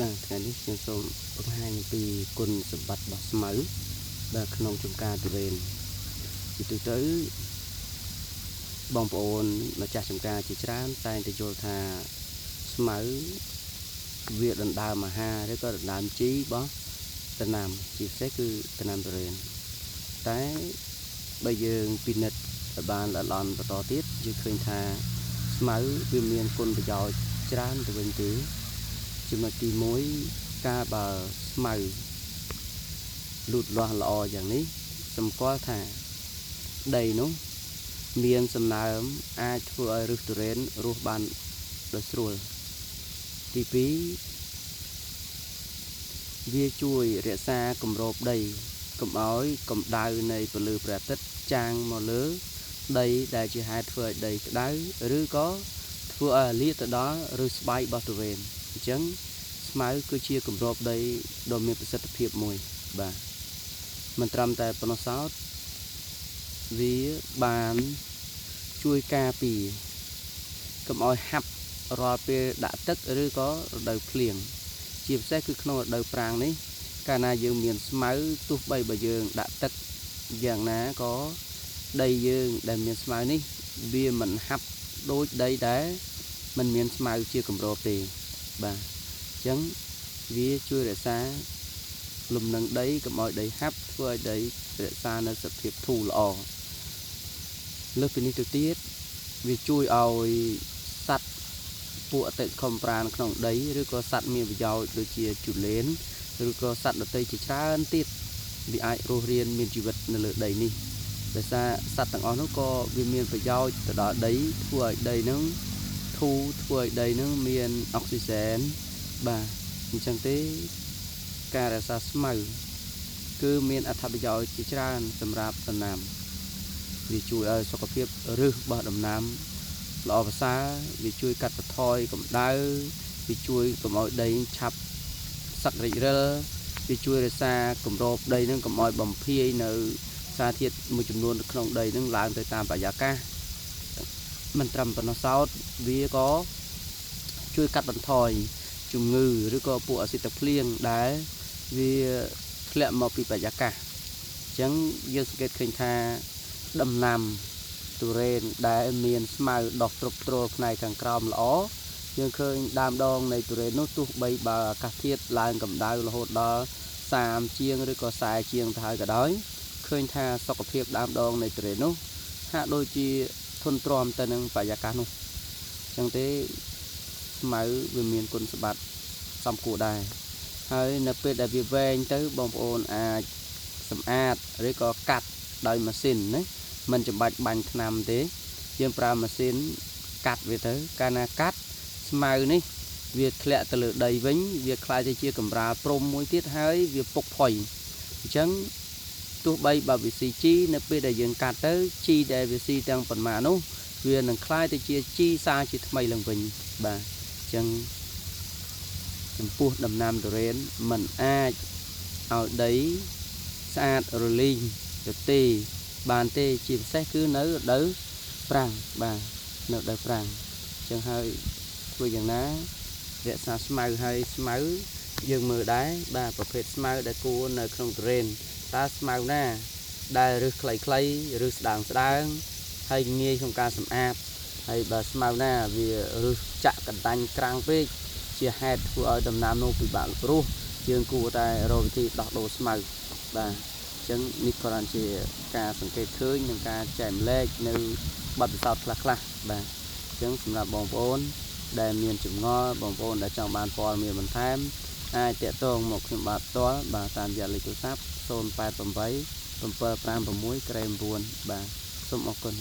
បាទថ្ងៃនេះខ្ញុំសូមបង្ហាញពីគុណសម្បត្តិរបស់ស្មៅបាទក្នុងចំការទុរេនជាទូទៅបងប្អូនម្ចាស់ចំការជាច្រើនតែងតែយល់ថាស្មៅវាដណ្ដើមអាហារឬក៏ដណ្ដើមជីរបស់ដំណាំជាពិសេសគឺដំណាំទុរេនតែបើយើងពិនិត្យឲ្យបានល្អិតបន្តទៀតយើងឃើញថាស្មៅវាមានគុណប្រយោជន៍ច្រើនទៅវិញទេចំណុចទី1ការបើស្មៅលូតលាស់ល្អយ៉ាងនេះសម្គាល់ថាដីនោះមានសំណើមអាចធ្វើឲ្យឫសទុរេនរស់បានដោយស្រួលទី2វាជួយរក្សាគម្របដីកុំឲ្យកម្ដៅនៃពន្លឺព្រះអាទិត្យចាងមកលើដីដែលជាហេតុធ្វើឲ្យដីក្ដៅឬក៏ធ្វើឲ្យលាកទៅដល់ឫសស្បែករបស់ទុរេនអញ្ចឹងស្មៅគឺជាគម្របដីដ៏មានប្រសិទ្ធភាពមួយបាទមិនត្រឹមតែប៉ុណ្ណោះសោតវាបានជួយការពារកុំឲ្យហាប់រាល់ពេលដាក់ទឹកឬក៏រដូវភ្លៀងជាពិសេសគឺក្នុងរដូវប្រាំងនេះកាលណាយើងមានស្មៅទោះបីបើយើងដាក់ទឹកយ៉ាងណាក៏ដីយើងដែលមានស្មៅនេះវាមិនហាប់ដូចដីដែលមិនមានស្មៅជាគម្របទេបាទអញ្ចឹងវាជួយរក្សាលំនឹងដីកុំឲ្យដីហាប់ធ្វើឲ្យដីរក្សានៅសភាពធូរល្អលើសពីនេះទៅទៀតវាជួយឲ្យសត្វពួកអតិថិខំប្រាណក្នុងដីឬក៏សត្វមានប្រយោជន៍ដូចជាជូលែនឬក៏សត្វដទៃជាច្រើនទៀតវាអាចរស់រានមានជីវិតនៅលើដីនេះដោយសារសត្វទាំងអស់នោះក៏វាមានប្រយោជន៍ទៅដល់ដីធ្វើឲ្យដីនឹងធូរធ្វើឲ្យដីនឹងមានអុកស៊ីសែនបាទអញ្ចឹងទេការរក្សាស្មៅគឺមានអត្ថប្រយោជន៍ជាច្រើនសម្រាប់ដំណាំវាជួយឲ្យសុខភាពឫសរបស់ដំណាំល្អប្រសើរវាជួយកាត់បន្ថយកម្ដៅវាជួយកុំឲ្យដីឆាប់សឹករិចរិលវាជួយរក្សាគម្របដីនឹងកុំឲ្យបំភាយនៅសារធាតុមួយចំនួននៅក្នុងដីនឹងឡើងទៅតាមបរិយាកាសមិនត្រឹមប៉ុណ្ណោះសោតវាក៏ជួយកាត់បន្ថយជំងឺឬក៏ពួកអាស៊ីតទឹកភ្លៀងដែលវាធ្លាក់មកពីបរិយាកាសអញ្ចឹងយើងសង្កេតឃើញថាដំណាំទុរេនដែលមានស្មៅដុះទ្រុបទ្រោលផ្នែកខាងក្រោមល្អយើងឃើញដើមដងនៃទុរេននោះទោះបីបើអាកាសធាតុឡើងកម្ដៅរហូតដល់30ជាងឬក៏40ជាងទៅហើយក៏ដោយឃើញថាសុខភាពដើមដងនៃទុរេននោះហាក់ដូចជាធន់ទ្រាំទៅនឹងបរិយាកាសនោះអញ្ចឹងទេស្មៅវាមានគុណសម្បត្តិសំគួរដែរហើយនៅពេលដែលវាវែងទៅបងប្អូនអាចសម្អាតឬក៏កាត់ដោយម៉ាស៊ីនណាមិនចាំបាច់បាញ់ថ្នាំទេយើងប្រើម៉ាស៊ីនកាត់វាទៅកាលណាកាត់ស្មៅនេះវាធ្លាក់ទៅលើដីវិញវាคล้ายទៅជាកម្រាលព្រំមួយទៀតហើយវាពុកផុយអញ្ចឹងទោះបីបើវាស៊ីជីនៅពេលដែលយើងកាត់ទៅជីដែលវាស៊ីទាំងប៉ុន្មាននោះវានឹងคล้ายទៅជាជីសាជាថ្មីឡើងវិញបាទអញ្ចឹងចំពោះដំណាំទុរេនมันអាចឲ្យដីស្អាតរលីងទៅទេបានទេជាពិសេសគឺនៅរដូវប្រាំងបាទនៅរដូវប្រាំងអញ្ចឹងហើយធ្វើយ៉ាងណារក្សាស្មៅហើយស្មៅយើងមើលដែរបាទប្រភេទស្មៅដែលគួរនៅក្នុងទុរេនតើស្មៅណាដែលឫសខ្លីៗឬស្ដើងហើយងាយក្នុងការសម្អាតហើយបើស្មៅណាវាឫសចាក់កណ្ដាញ់ក្រាំងពេកជាហេតុធ្វើឲ្យដំណាំនោះពិបាករស់យើងគួរតែរកវិធីដោះដូរស្មៅបាទអញ្ចឹងនេះគ្រាន់ជាការសង្កេតឃើញនិងការចែកម្លែកនៅបទពិសោធន៍ខ្លះៗបាទអញ្ចឹងសម្រាប់បងប្អូនដែលមានចម្ងល់បងប្អូនដែលចង់បានព័ត៌មានបន្ថែមអាចតាក់ទងមកខ្ញុំបាទផ្ទាល់បាទតាមរយៈលេខទូរស័ព្ទ088 756 9បាទសូមអរគុណ